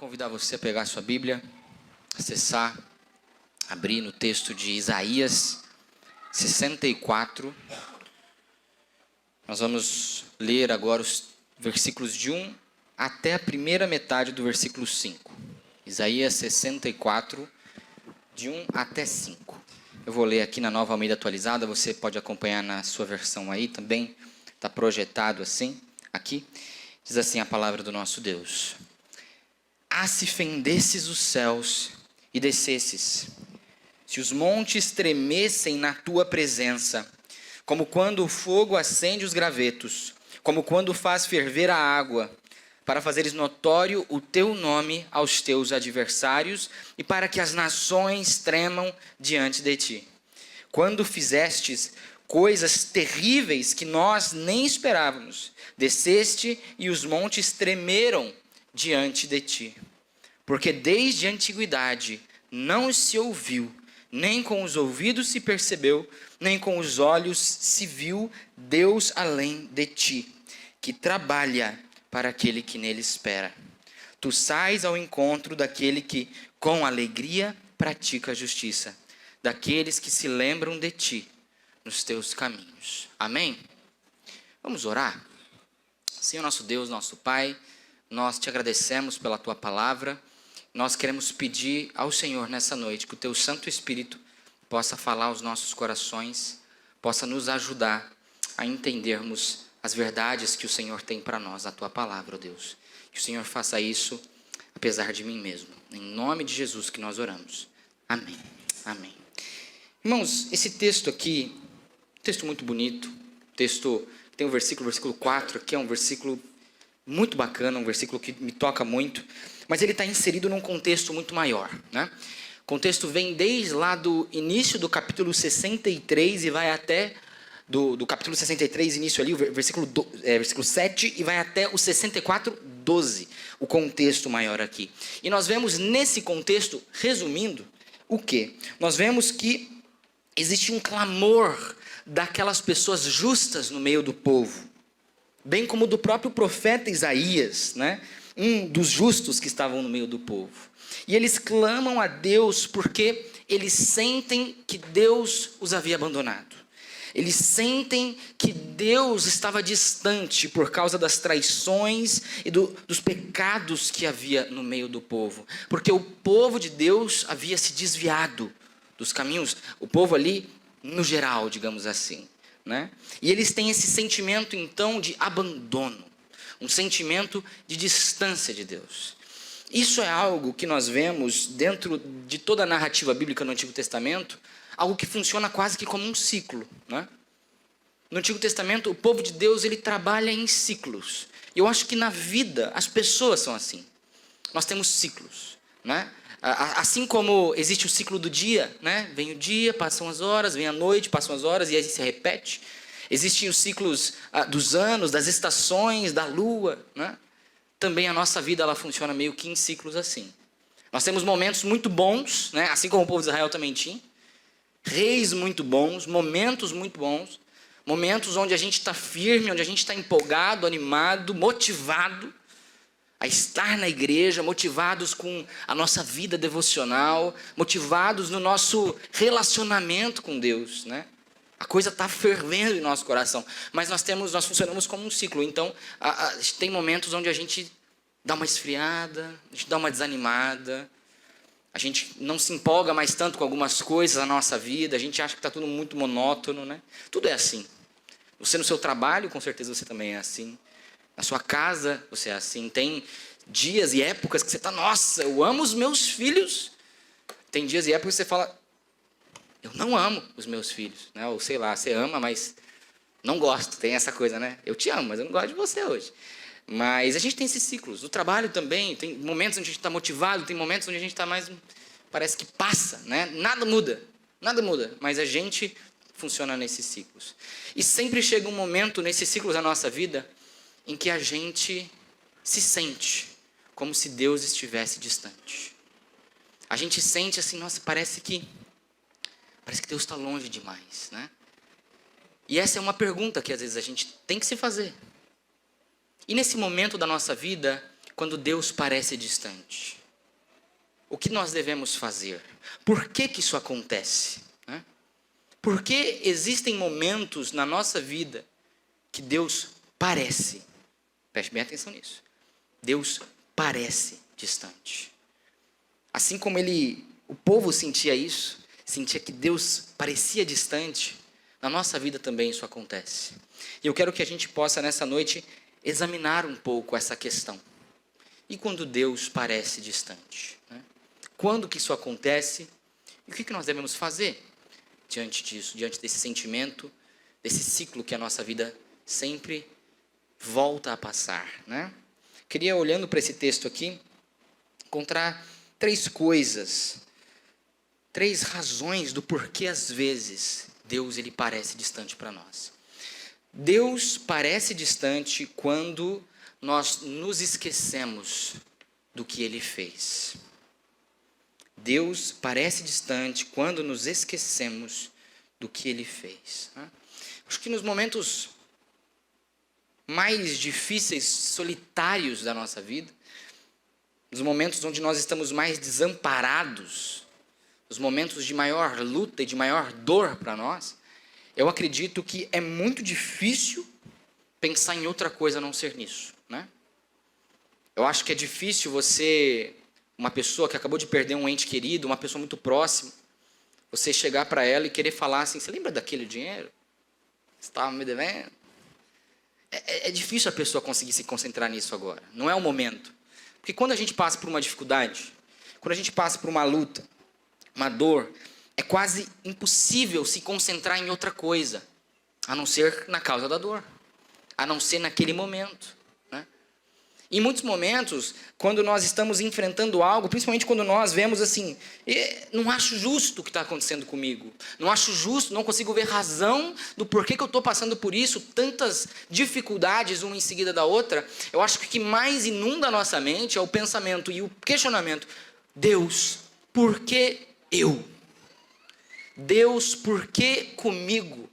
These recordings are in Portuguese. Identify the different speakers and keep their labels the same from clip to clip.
Speaker 1: convidar você a pegar a sua Bíblia, acessar, abrir no texto de Isaías 64. Nós vamos ler agora os versículos de 1 até a primeira metade do versículo 5. Isaías 64, de 1 até 5. Eu vou ler aqui na Nova Almeida Atualizada, você pode acompanhar na sua versão aí também, está projetado assim, aqui. Diz assim a palavra do nosso Deus: Ah, se fendesses os céus e descesses, se os montes tremessem na tua presença, como quando o fogo acende os gravetos, como quando faz ferver a água, para fazeres notório o teu nome aos teus adversários e para que as nações tremam diante de ti. Quando fizestes coisas terríveis que nós nem esperávamos, desceste e os montes tremeram diante de ti. Porque desde a antiguidade não se ouviu, nem com os ouvidos se percebeu, nem com os olhos se viu Deus além de ti, que trabalha para aquele que nele espera. Tu sais ao encontro daquele que com alegria pratica a justiça, daqueles que se lembram de ti nos teus caminhos. Amém? Vamos orar? Senhor nosso Deus, nosso Pai, nós te agradecemos pela tua palavra. Nós queremos pedir ao Senhor nessa noite que o teu Santo Espírito possa falar aos nossos corações, possa nos ajudar a entendermos as verdades que o Senhor tem para nós, a tua palavra, ó Deus. Que o Senhor faça isso apesar de mim mesmo. Em nome de Jesus que nós oramos. Amém. Amém. Irmãos, esse texto aqui, texto muito bonito, texto que tem o versículo 4, que é um versículo muito bacana, um versículo que me toca muito, mas ele está inserido num contexto muito maior, né? O contexto vem desde lá do início do capítulo 63 e vai até, do capítulo 63, início ali, o versículo 7, e vai até o 64, 12, o contexto maior aqui. E nós vemos nesse contexto, resumindo, o quê? Nós vemos que existe um clamor daquelas pessoas justas no meio do povo, bem como do próprio profeta Isaías, né? Um dos justos que estavam no meio do povo. E eles clamam a Deus porque eles sentem que Deus os havia abandonado. Eles sentem que Deus estava distante por causa das traições e dos pecados que havia no meio do povo. Porque o povo de Deus havia se desviado dos caminhos, o povo ali no geral, digamos assim, né? E eles têm esse sentimento então de abandono, um sentimento de distância de Deus. Isso é algo que nós vemos dentro de toda a narrativa bíblica no Antigo Testamento, algo que funciona quase que como um ciclo, né? No Antigo Testamento, o povo de Deus, ele trabalha em ciclos. E eu acho que na vida, as pessoas são assim. Nós temos ciclos, né? Assim como existe o ciclo do dia, né? Vem o dia, passam as horas, vem a noite, passam as horas e aí se repete. Existem os ciclos dos anos, das estações, da lua, né? Também a nossa vida ela funciona meio que em ciclos assim. Nós temos momentos muito bons, né? Assim como o povo de Israel também tinha. Reis muito bons, momentos muito bons. Momentos onde a gente está firme, onde a gente está empolgado, animado, motivado a estar na igreja, motivados com a nossa vida devocional, motivados no nosso relacionamento com Deus, né? A coisa está fervendo em nosso coração, mas nós funcionamos como um ciclo. Então, tem momentos onde a gente dá uma esfriada, a gente dá uma desanimada, a gente não se empolga mais tanto com algumas coisas da nossa vida, a gente acha que está tudo muito monótono, né? Tudo é assim. Você no seu trabalho, com certeza você também é assim. Na sua casa, você é assim. Tem dias e épocas que você está, nossa, eu amo os meus filhos. Tem dias e épocas que você fala, eu não amo os meus filhos, né? Ou sei lá, você ama, mas não gosto. Tem essa coisa, né? Eu te amo, mas eu não gosto de você hoje. Mas a gente tem esses ciclos. No trabalho também, tem momentos onde a gente está motivado, tem momentos onde a gente está mais, parece que passa, né? Nada muda, mas a gente funciona nesses ciclos. E sempre chega um momento nesses ciclos da nossa vida em que a gente se sente como se Deus estivesse distante. A gente sente assim, nossa, parece que Deus está longe demais, né? E essa é uma pergunta que às vezes a gente tem que se fazer. E nesse momento da nossa vida, quando Deus parece distante? O que nós devemos fazer? Por que isso acontece? Por que existem momentos na nossa vida que Deus parece? Preste bem atenção nisso. Deus parece distante. Assim como o povo sentia isso, sentia que Deus parecia distante, na nossa vida também isso acontece. E eu quero que a gente possa nessa noite examinar um pouco essa questão. E quando Deus parece distante? Quando que isso acontece? E o que nós devemos fazer diante disso, diante desse sentimento, desse ciclo que a nossa vida sempre volta a passar, Queria, olhando para esse texto aqui, encontrar 3 coisas, 3 razões do porquê às vezes Deus ele parece distante para nós. Deus parece distante quando nós nos esquecemos do que Ele fez. Deus parece distante quando nos esquecemos do que Ele fez. Acho que nos momentos mais difíceis, solitários da nossa vida, nos momentos onde nós estamos mais desamparados, os momentos de maior luta e de maior dor para nós, eu acredito que é muito difícil pensar em outra coisa a não ser nisso, Eu acho que é difícil você, uma pessoa que acabou de perder um ente querido, uma pessoa muito próxima, você chegar para ela e querer falar assim, você lembra daquele dinheiro? Você estava me devendo? É difícil a pessoa conseguir se concentrar nisso agora, não é o momento. Porque quando a gente passa por uma dificuldade, quando a gente passa por uma luta, uma dor, é quase impossível se concentrar em outra coisa, a não ser na causa da dor, a não ser naquele momento. Em muitos momentos, quando nós estamos enfrentando algo, principalmente quando nós vemos assim, não acho justo o que está acontecendo comigo, não acho justo, não consigo ver razão do porquê que eu estou passando por isso, tantas dificuldades uma em seguida da outra, eu acho que o que mais inunda a nossa mente é o pensamento e o questionamento: Deus, por que eu? Deus, por que comigo?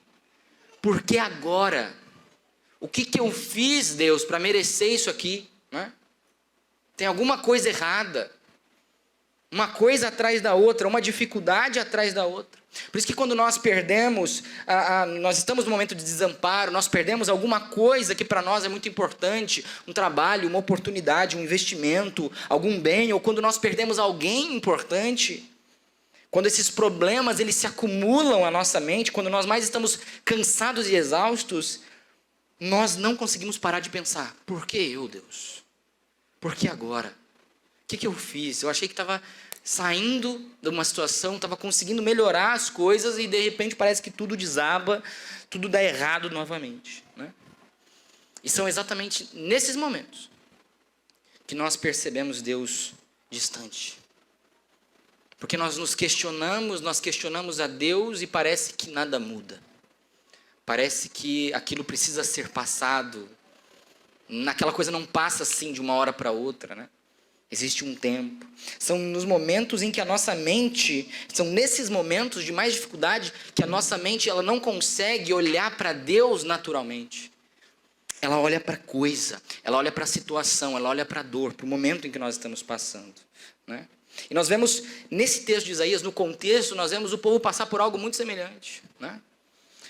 Speaker 1: Por que agora? O que eu fiz, Deus, para merecer isso aqui? Tem alguma coisa errada, uma coisa atrás da outra, uma dificuldade atrás da outra. Por isso que quando nós perdemos, nós estamos num momento de desamparo, nós perdemos alguma coisa que para nós é muito importante, um trabalho, uma oportunidade, um investimento, algum bem, ou quando nós perdemos alguém importante, quando esses problemas eles se acumulam à nossa mente, quando nós mais estamos cansados e exaustos, nós não conseguimos parar de pensar: por que eu, Deus? Por que agora? O que eu fiz? Eu achei que estava saindo de uma situação, estava conseguindo melhorar as coisas e de repente parece que tudo desaba, tudo dá errado novamente. E são exatamente nesses momentos que nós percebemos Deus distante. Porque nós questionamos a Deus e parece que nada muda. Parece que aquilo precisa ser passado. Aquela coisa não passa assim de uma hora para outra, Existe um tempo. São nos momentos em que a nossa mente, são nesses momentos de mais dificuldade, que a nossa mente ela não consegue olhar para Deus naturalmente. Ela olha para a coisa, ela olha para a situação, ela olha para a dor, para o momento em que nós estamos passando. E nós vemos, nesse texto de Isaías, no contexto, nós vemos o povo passar por algo muito semelhante.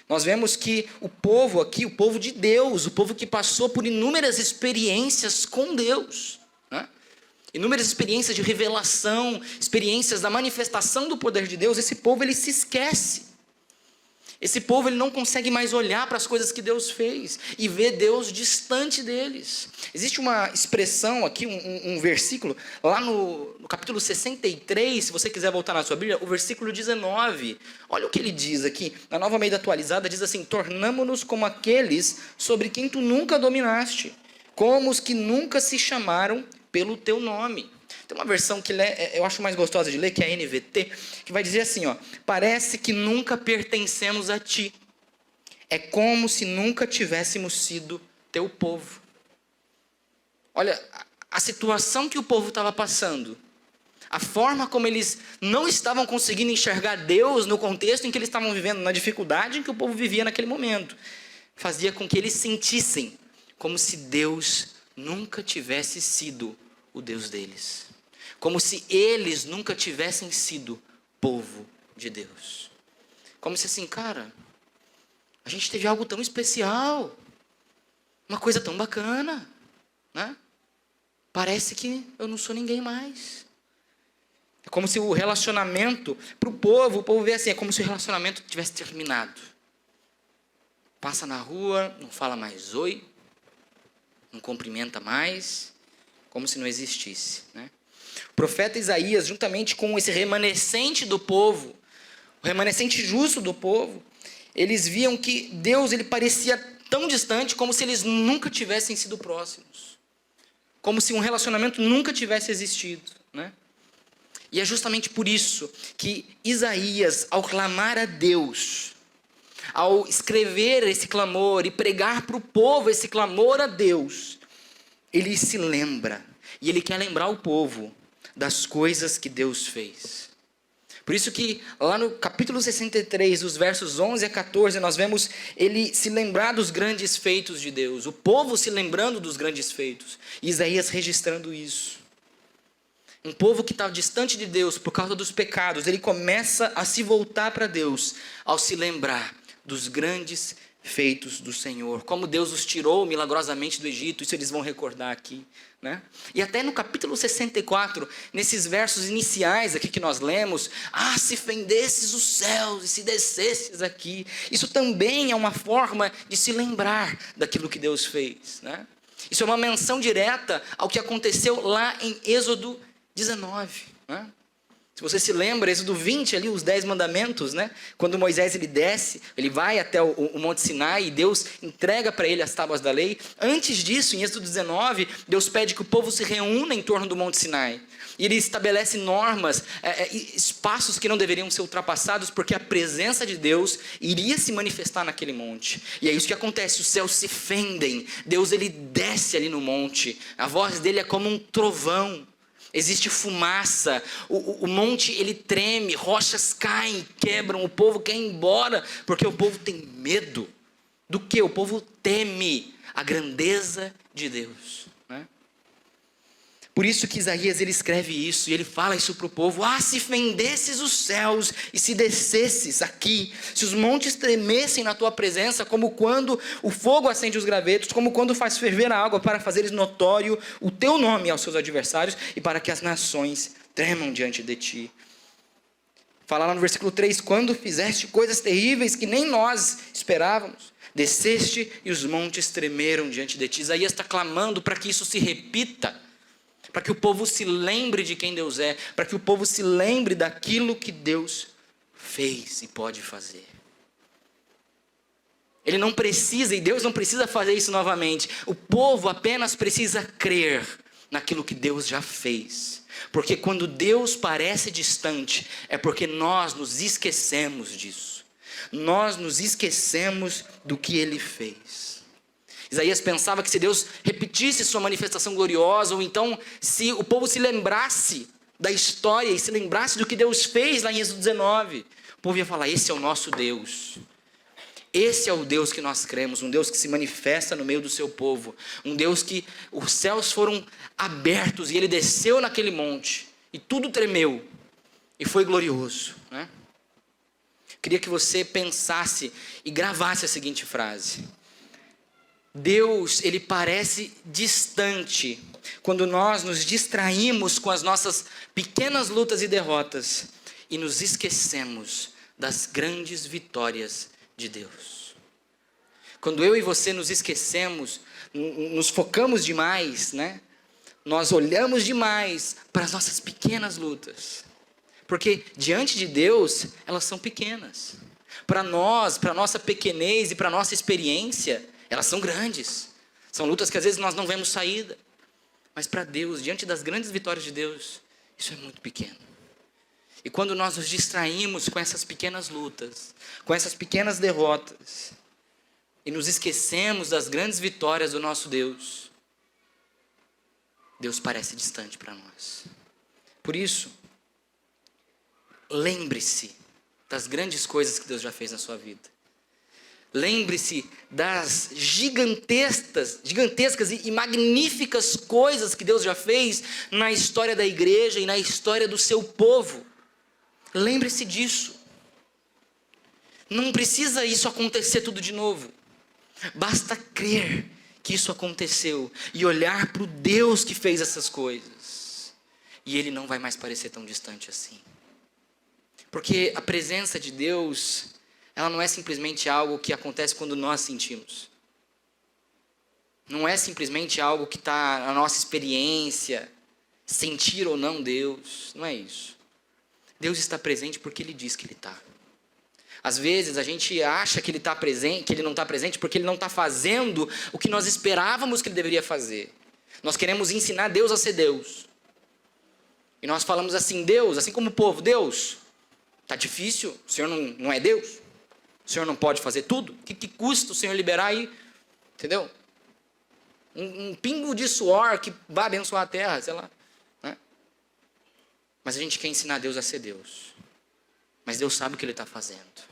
Speaker 1: Nós vemos que o povo aqui, o povo de Deus, o povo que passou por inúmeras experiências com Deus, inúmeras experiências de revelação, experiências da manifestação do poder de Deus, esse povo ele se esquece. Esse povo ele não consegue mais olhar para as coisas que Deus fez e ver Deus distante deles. Existe uma expressão aqui, um versículo, lá no capítulo 63, se você quiser voltar na sua Bíblia, o versículo 19. Olha o que ele diz aqui, na Nova Almeida Atualizada, diz assim: tornamo-nos como aqueles sobre quem tu nunca dominaste, como os que nunca se chamaram pelo teu nome. Tem uma versão que eu acho mais gostosa de ler, que é a NVT, que vai dizer assim, parece que nunca pertencemos a ti. É como se nunca tivéssemos sido teu povo. Olha, a situação que o povo estava passando, a forma como eles não estavam conseguindo enxergar Deus no contexto em que eles estavam vivendo, na dificuldade em que o povo vivia naquele momento, fazia com que eles sentissem como se Deus nunca tivesse sido o Deus deles. Como se eles nunca tivessem sido povo de Deus. Como se assim, cara, a gente teve algo tão especial, uma coisa tão bacana, né? Parece que eu não sou ninguém mais. É como se o relacionamento, para o povo vê assim, é como se o relacionamento tivesse terminado. Passa na rua, não fala mais oi, não cumprimenta mais, como se não existisse, né? O profeta Isaías, juntamente com esse remanescente do povo, o remanescente justo do povo, eles viam que Deus ele parecia tão distante como se eles nunca tivessem sido próximos. Como se um relacionamento nunca tivesse existido, né? E é justamente por isso que Isaías, ao clamar a Deus, ao escrever esse clamor e pregar para o povo esse clamor a Deus, ele se lembra, e ele quer lembrar o povo das coisas que Deus fez. Por isso que lá no capítulo 63, dos versos 11 a 14, nós vemos ele se lembrar dos grandes feitos de Deus, o povo se lembrando dos grandes feitos, e Isaías registrando isso. Um povo que está distante de Deus por causa dos pecados, ele começa a se voltar para Deus ao se lembrar dos grandes feitos do Senhor. Como Deus os tirou milagrosamente do Egito, isso eles vão recordar aqui, né? E até no capítulo 64, nesses versos iniciais aqui que nós lemos, se fendesses os céus e se descesses aqui. Isso também é uma forma de se lembrar daquilo que Deus fez, né? Isso é uma menção direta ao que aconteceu lá em Êxodo 19, né? Se você se lembra, Êxodo 20, ali os 10 mandamentos, né? Quando Moisés ele desce, ele vai até o Monte Sinai e Deus entrega para ele as tábuas da lei. Antes disso, em Êxodo 19, Deus pede que o povo se reúna em torno do Monte Sinai. E ele estabelece normas, espaços que não deveriam ser ultrapassados, porque a presença de Deus iria se manifestar naquele monte. E é isso que acontece, os céus se fendem, Deus ele desce ali no monte, a voz dele é como um trovão. Existe fumaça, o monte ele treme, rochas caem, quebram, o povo quer ir embora, porque o povo tem medo. Do que? O povo teme a grandeza de Deus, né? Por isso que Isaías ele escreve isso, e ele fala isso para o povo: se fendesses os céus e se descesses aqui, se os montes tremessem na tua presença, como quando o fogo acende os gravetos, como quando faz ferver a água para fazeres notório o teu nome aos seus adversários, e para que as nações tremam diante de ti. Fala lá no versículo 3, quando fizeste coisas terríveis que nem nós esperávamos, desceste e os montes tremeram diante de ti. Isaías está clamando para que isso se repita, para que o povo se lembre de quem Deus é, para que o povo se lembre daquilo que Deus fez e pode fazer. Ele não precisa, e Deus não precisa fazer isso novamente. O povo apenas precisa crer naquilo que Deus já fez. Porque quando Deus parece distante, é porque nós nos esquecemos disso. Nós nos esquecemos do que Ele fez. Isaías pensava que se Deus repetisse sua manifestação gloriosa, ou então se o povo se lembrasse da história e se lembrasse do que Deus fez lá em Êxodo 19, o povo ia falar: esse é o nosso Deus. Esse é o Deus que nós cremos, um Deus que se manifesta no meio do seu povo, um Deus que os céus foram abertos e Ele desceu naquele monte e tudo tremeu e foi glorioso, né? Queria que você pensasse e gravasse a seguinte frase: Deus, Ele parece distante quando nós nos distraímos com as nossas pequenas lutas e derrotas e nos esquecemos das grandes vitórias de Deus. Quando eu e você nos esquecemos, nos focamos demais, né? Nós olhamos demais para as nossas pequenas lutas, porque diante de Deus elas são pequenas. Para nós, para a nossa pequenez e para a nossa experiência, elas são grandes. São lutas que às vezes nós não vemos saída. Mas para Deus, diante das grandes vitórias de Deus, isso é muito pequeno. E quando nós nos distraímos com essas pequenas lutas, com essas pequenas derrotas, e nos esquecemos das grandes vitórias do nosso Deus, Deus parece distante para nós. Por isso, lembre-se das grandes coisas que Deus já fez na sua vida. Lembre-se das gigantescas e magníficas coisas que Deus já fez na história da igreja e na história do seu povo. Lembre-se disso. Não precisa isso acontecer tudo de novo. Basta crer que isso aconteceu e olhar para o Deus que fez essas coisas. E Ele não vai mais parecer tão distante assim. Porque a presença de Deus, ela não é simplesmente algo que acontece quando nós sentimos. Não é simplesmente algo que está na nossa experiência, sentir ou não Deus. Não é isso. Deus está presente porque Ele diz que Ele está. Às vezes a gente acha que Ele está presente, que Ele não está presente porque Ele não está fazendo o que nós esperávamos que Ele deveria fazer. Nós queremos ensinar Deus a ser Deus. E nós falamos assim, Deus, assim como o povo, Deus, está difícil, o Senhor não é Deus? O Senhor não pode fazer tudo? O que custa o Senhor liberar aí? Entendeu? Um pingo de suor que vai abençoar a terra, sei lá. Né? Mas a gente quer ensinar Deus a ser Deus. Mas Deus sabe o que Ele está fazendo.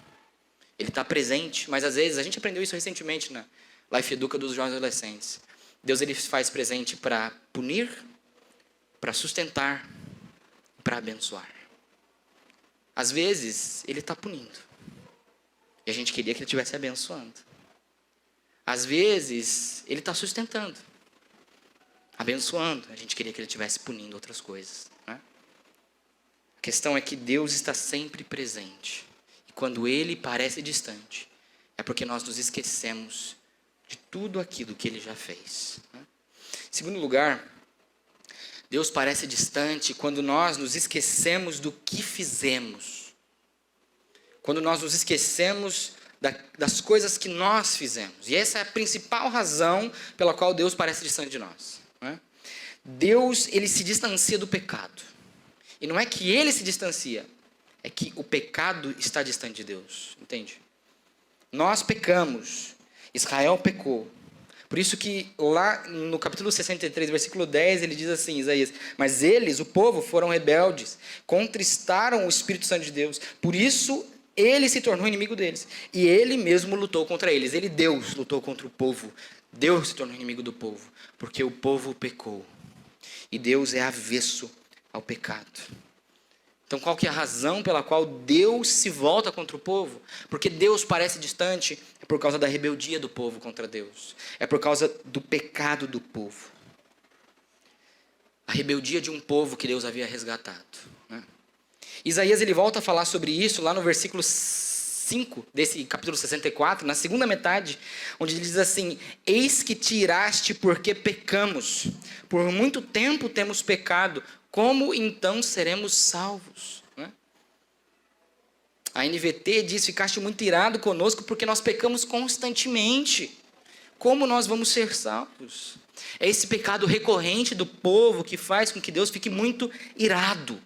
Speaker 1: Ele está presente, mas às vezes, a gente aprendeu isso recentemente na Life Educa dos jovens adolescentes. Deus Ele faz presente para punir, para sustentar, para abençoar. Às vezes, Ele está punindo. E a gente queria que Ele estivesse abençoando. Às vezes, Ele está sustentando, abençoando. A gente queria que Ele estivesse punindo outras coisas. Né? A questão é que Deus está sempre presente. E quando Ele parece distante, é porque nós nos esquecemos de tudo aquilo que Ele já fez. Né? Em segundo lugar, Deus parece distante quando nós nos esquecemos do que fizemos. Quando nós nos esquecemos das coisas que nós fizemos. E essa é a principal razão pela qual Deus parece distante de nós. Né? Deus, Ele se distancia do pecado. E não é que Ele se distancia, é que o pecado está distante de Deus. Entende? Nós pecamos. Israel pecou. Por isso que lá no capítulo 63, versículo 10, ele diz assim, Isaías, mas eles, o povo, foram rebeldes, contristaram o Espírito Santo de Deus, por isso Ele se tornou inimigo deles, e Ele mesmo lutou contra eles. Ele, Deus, lutou contra o povo. Deus se tornou inimigo do povo, porque o povo pecou, e Deus é avesso ao pecado. Então qual que é a razão pela qual Deus se volta contra o povo? Porque Deus parece distante, é por causa da rebeldia do povo contra Deus. É por causa do pecado do povo. A rebeldia de um povo que Deus havia resgatado. Né? Isaías ele volta a falar sobre isso lá no versículo 5 desse capítulo 64, na segunda metade, onde ele diz assim, eis que tiraste porque pecamos, por muito tempo temos pecado, como então seremos salvos? Né? A NVT diz, ficaste muito irado conosco porque nós pecamos constantemente. Como nós vamos ser salvos? É esse pecado recorrente do povo que faz com que Deus fique muito irado.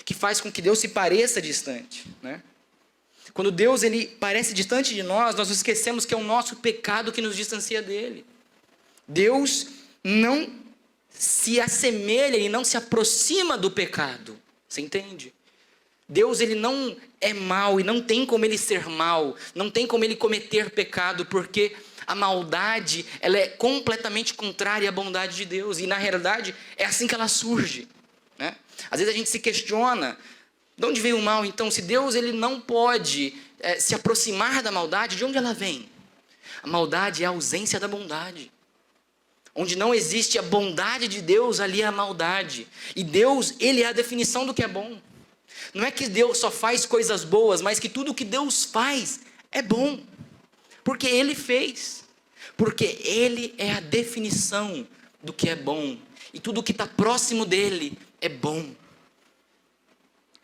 Speaker 1: Que faz com que Deus se pareça distante. Né? Quando Deus ele parece distante de nós, nós nos esquecemos que é o nosso pecado que nos distancia dele. Deus não se assemelha e não se aproxima do pecado. Você entende? Deus ele não é mau e não tem como ele ser mau, não tem como ele cometer pecado, porque a maldade ela é completamente contrária à bondade de Deus, e na realidade é assim que ela surge. Né? Às vezes a gente se questiona, de onde veio o mal então? Se Deus ele não pode se aproximar da maldade, de onde ela vem? A maldade é a ausência da bondade. Onde não existe a bondade de Deus, ali é a maldade. E Deus, Ele é a definição do que é bom. Não é que Deus só faz coisas boas, mas que tudo que Deus faz é bom. Porque Ele fez. Porque Ele é a definição do que é bom. E tudo que está próximo dEle é bom.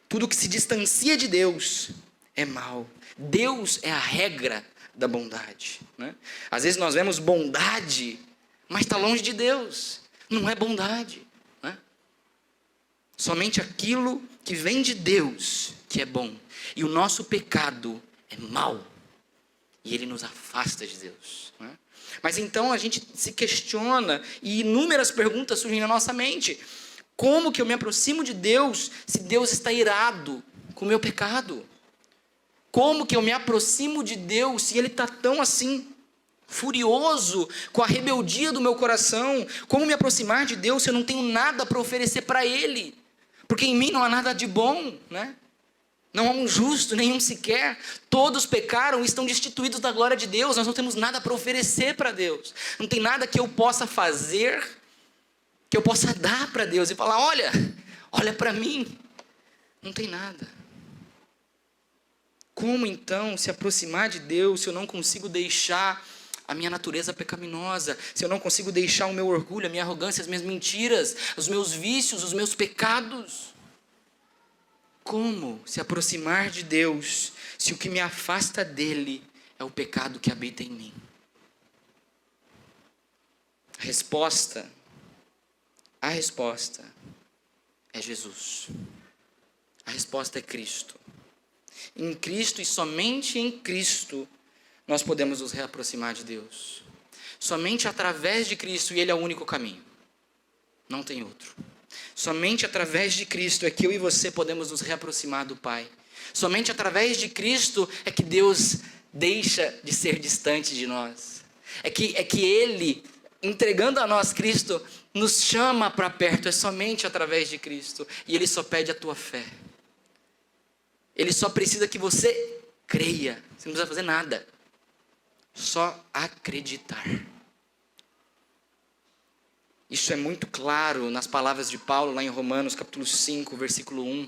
Speaker 1: Tudo que se distancia de Deus é mal. Deus é a regra da bondade. Né? Às vezes nós vemos bondade, mas está longe de Deus. Não é bondade. Né? Somente aquilo que vem de Deus que é bom. E o nosso pecado é mau. E ele nos afasta de Deus. Né? Mas então a gente se questiona e inúmeras perguntas surgem na nossa mente. Como que eu me aproximo de Deus se Deus está irado com o meu pecado? Como que eu me aproximo de Deus se Ele está tão assim, furioso com a rebeldia do meu coração? Como me aproximar de Deus se eu não tenho nada para oferecer para Ele? Porque em mim não há nada de bom, né? Não há um justo, nenhum sequer. Todos pecaram e estão destituídos da glória de Deus. Nós não temos nada para oferecer para Deus. Não tem nada que eu possa fazer, que eu possa dar para Deus e falar: olha para mim. Não tem nada. Como então se aproximar de Deus se eu não consigo deixar a minha natureza pecaminosa, se eu não consigo deixar o meu orgulho, a minha arrogância, as minhas mentiras, os meus vícios, os meus pecados? Como se aproximar de Deus se o que me afasta dele é o pecado que habita em mim? A resposta é Jesus. A resposta é Cristo. Em Cristo e somente em Cristo nós podemos nos reaproximar de Deus. Somente através de Cristo, e Ele é o único caminho. Não tem outro. Somente através de Cristo é que eu e você podemos nos reaproximar do Pai. Somente através de Cristo é que Deus deixa de ser distante de nós. É que Ele, entregando a nós Cristo, nos chama para perto. É somente através de Cristo. E Ele só pede a tua fé. Ele só precisa que você creia. Você não precisa fazer nada. Só acreditar. Isso é muito claro nas palavras de Paulo, lá em Romanos, capítulo 5, versículo 1.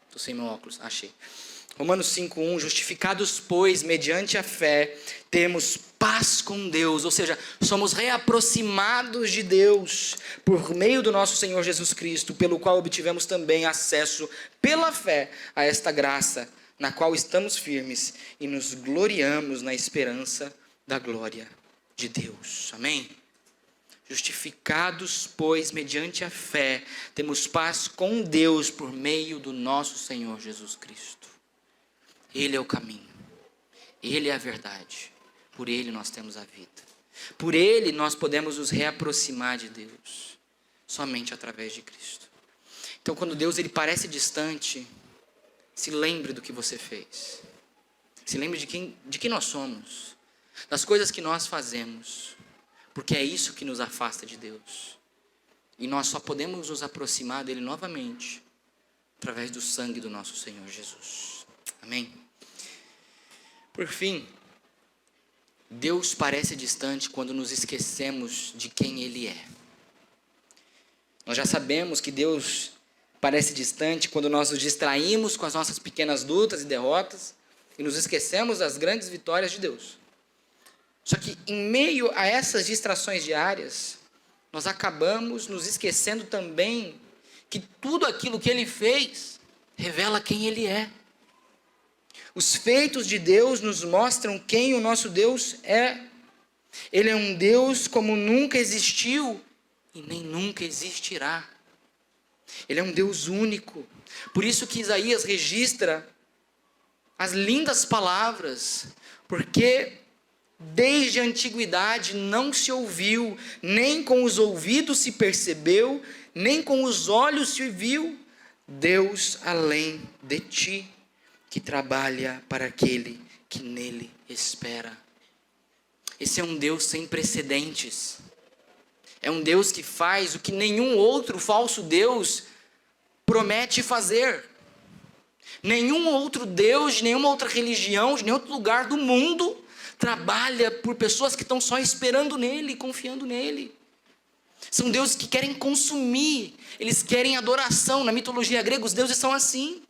Speaker 1: Estou sem meu óculos, achei. Romanos 5, 1. Justificados, pois, mediante a fé, temos paz com Deus. Ou seja, somos reaproximados de Deus por meio do nosso Senhor Jesus Cristo, pelo qual obtivemos também acesso, pela fé, a esta graça, na qual estamos firmes e nos gloriamos na esperança da glória de Deus. Amém? Justificados, pois, mediante a fé, temos paz com Deus por meio do nosso Senhor Jesus Cristo. Ele é o caminho, Ele é a verdade, por Ele nós temos a vida. Por Ele nós podemos nos reaproximar de Deus, somente através de Cristo. Então, quando Deus ele parece distante, se lembre do que você fez. Se lembre de quem nós somos, das coisas que nós fazemos, porque é isso que nos afasta de Deus. E nós só podemos nos aproximar dele novamente através do sangue do nosso Senhor Jesus. Amém? Por fim, Deus parece distante quando nos esquecemos de quem Ele é. Nós já sabemos que Deus parece distante quando nós nos distraímos com as nossas pequenas lutas e derrotas e nos esquecemos das grandes vitórias de Deus. Só que em meio a essas distrações diárias, nós acabamos nos esquecendo também que tudo aquilo que Ele fez revela quem Ele é. Os feitos de Deus nos mostram quem o nosso Deus é. Ele é um Deus como nunca existiu e nem nunca existirá. Ele é um Deus único. Por isso que Isaías registra as lindas palavras, porque desde a antiguidade não se ouviu, nem com os ouvidos se percebeu, nem com os olhos se viu, Deus além de ti, que trabalha para aquele que nele espera. Esse é um Deus sem precedentes. É um Deus que faz o que nenhum outro falso Deus promete fazer. Nenhum outro Deus, de nenhuma outra religião, de nenhum outro lugar do mundo trabalha por pessoas que estão só esperando nele, confiando nele. São deuses que querem consumir, eles querem adoração. Na mitologia grega, os deuses são assim.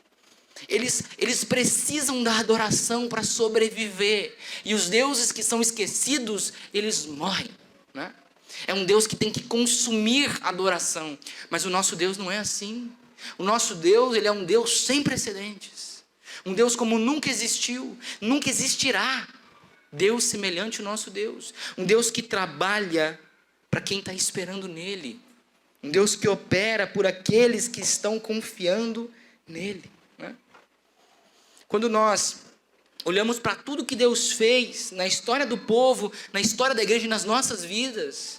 Speaker 1: Eles precisam da adoração para sobreviver. E os deuses que são esquecidos, eles morrem, né? É um Deus que tem que consumir adoração. Mas o nosso Deus não é assim. O nosso Deus, ele é um Deus sem precedentes. Um Deus como nunca existiu, nunca existirá. Deus semelhante ao nosso Deus. Um Deus que trabalha para quem está esperando nele. Um Deus que opera por aqueles que estão confiando nele. Quando nós olhamos para tudo que Deus fez na história do povo, na história da igreja e nas nossas vidas,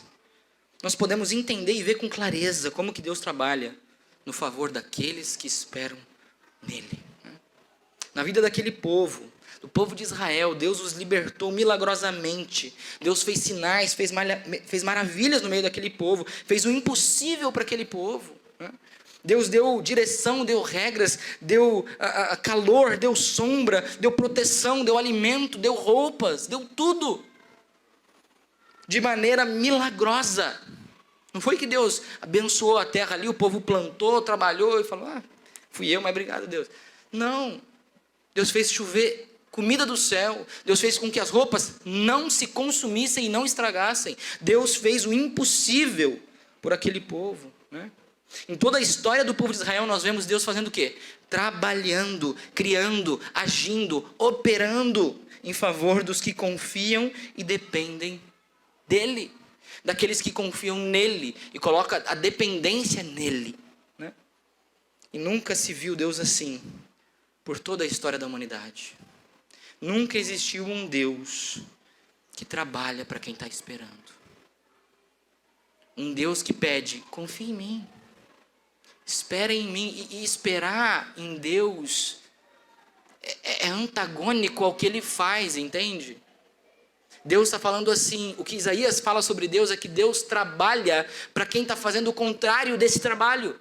Speaker 1: nós podemos entender e ver com clareza como que Deus trabalha no favor daqueles que esperam nele. na vida daquele povo, do povo de Israel. Deus os libertou milagrosamente. Deus fez sinais, fez maravilhas no meio daquele povo, fez o impossível para aquele povo, né? Deus deu direção, deu regras, deu calor, deu sombra, deu proteção, deu alimento, deu roupas, deu tudo de maneira milagrosa. Não foi que Deus abençoou a terra ali, o povo plantou, trabalhou e falou: fui eu, mas obrigado, Deus. Não. Deus fez chover comida do céu. Deus fez com que as roupas não se consumissem e não estragassem. Deus fez o impossível por aquele povo, né? Em toda a história do povo de Israel, nós vemos Deus fazendo o quê? Trabalhando, criando, agindo, operando em favor dos que confiam e dependem dEle. Daqueles que confiam nele e colocam a dependência nele, né? E nunca se viu Deus assim por toda a história da humanidade. Nunca existiu um Deus que trabalha para quem está esperando. Um Deus que pede: confia em mim, espera em mim. E esperar em Deus é antagônico ao que Ele faz, entende? Deus está falando assim, o que Isaías fala sobre Deus é que Deus trabalha para quem está fazendo o contrário desse trabalho.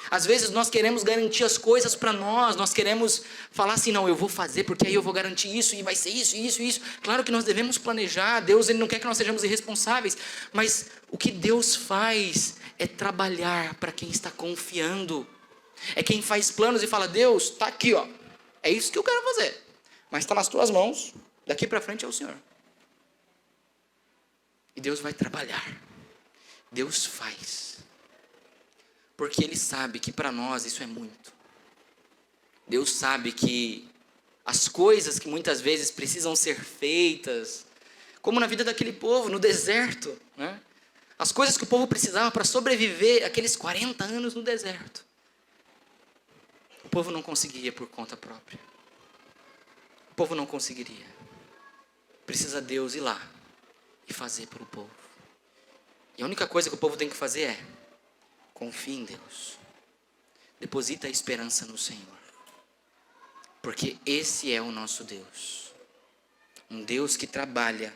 Speaker 1: Às vezes nós queremos garantir as coisas para nós queremos falar assim: não, eu vou fazer porque aí eu vou garantir isso, e vai ser isso, isso, isso. Claro que nós devemos planejar. Deus, Ele não quer que nós sejamos irresponsáveis, mas o que Deus faz é trabalhar para quem está confiando. É quem faz planos e fala: Deus, está aqui, ó, é isso que eu quero fazer, mas está nas tuas mãos, daqui para frente é o Senhor. E Deus vai trabalhar, Deus faz, porque Ele sabe que para nós isso é muito. Deus sabe que as coisas que muitas vezes precisam ser feitas, como na vida daquele povo, no deserto, né? As coisas que o povo precisava para sobreviver aqueles 40 anos no deserto, o povo não conseguiria por conta própria. O povo não conseguiria. Precisa Deus ir lá e fazer pelo povo. E a única coisa que o povo tem que fazer é: confie em Deus. Deposita a esperança no Senhor. Porque esse é o nosso Deus. Um Deus que trabalha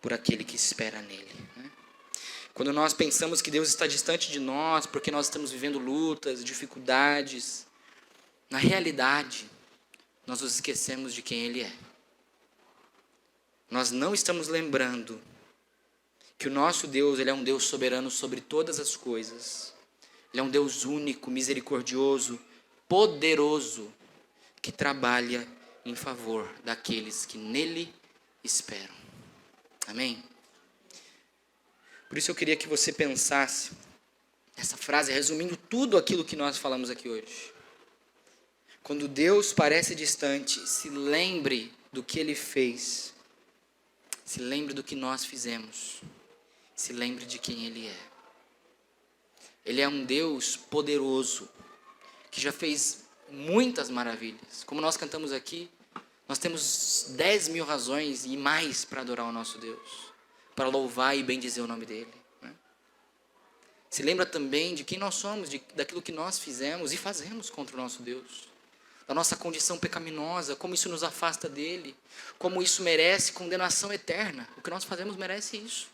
Speaker 1: por aquele que espera nele, né? Quando nós pensamos que Deus está distante de nós, porque nós estamos vivendo lutas, dificuldades, na realidade, nós nos esquecemos de quem Ele é. Nós não estamos lembrando que o nosso Deus, Ele é um Deus soberano sobre todas as coisas. Ele é um Deus único, misericordioso, poderoso, que trabalha em favor daqueles que nele esperam. Amém? Por isso eu queria que você pensasse essa frase, resumindo tudo aquilo que nós falamos aqui hoje. Quando Deus parece distante, se lembre do que Ele fez. Se lembre do que nós fizemos. Se lembre de quem Ele é. Ele é um Deus poderoso, que já fez muitas maravilhas. Como nós cantamos aqui, nós temos 10.000 razões e mais para adorar o nosso Deus, para louvar e bendizer o nome dEle, né? Se lembra também de quem nós somos, daquilo que nós fizemos e fazemos contra o nosso Deus, da nossa condição pecaminosa, como isso nos afasta dEle, como isso merece condenação eterna. O que nós fazemos merece isso.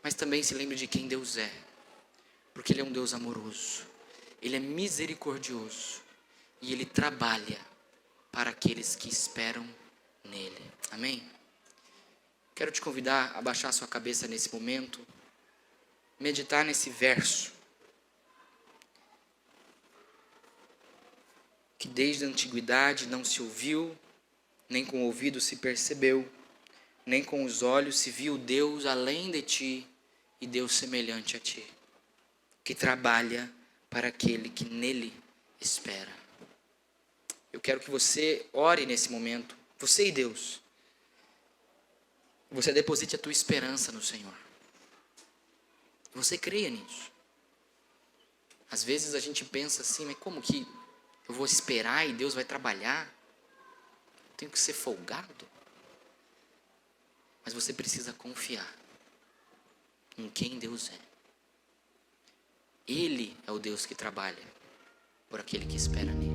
Speaker 1: Mas também se lembre de quem Deus é, porque Ele é um Deus amoroso, Ele é misericordioso e Ele trabalha para aqueles que esperam nele. Amém? Quero te convidar a baixar sua cabeça nesse momento, meditar nesse verso, que desde a antiguidade não se ouviu, nem com o ouvido se percebeu, nem com os olhos se viu Deus além de ti e Deus semelhante a ti, que trabalha para aquele que nele espera. Eu quero que você ore nesse momento, você e Deus. Você deposite a tua esperança no Senhor. Você creia nisso. Às vezes a gente pensa assim: mas como que eu vou esperar e Deus vai trabalhar? Eu tenho que ser folgado? Mas você precisa confiar em quem Deus é. Ele é o Deus que trabalha por aquele que espera nele.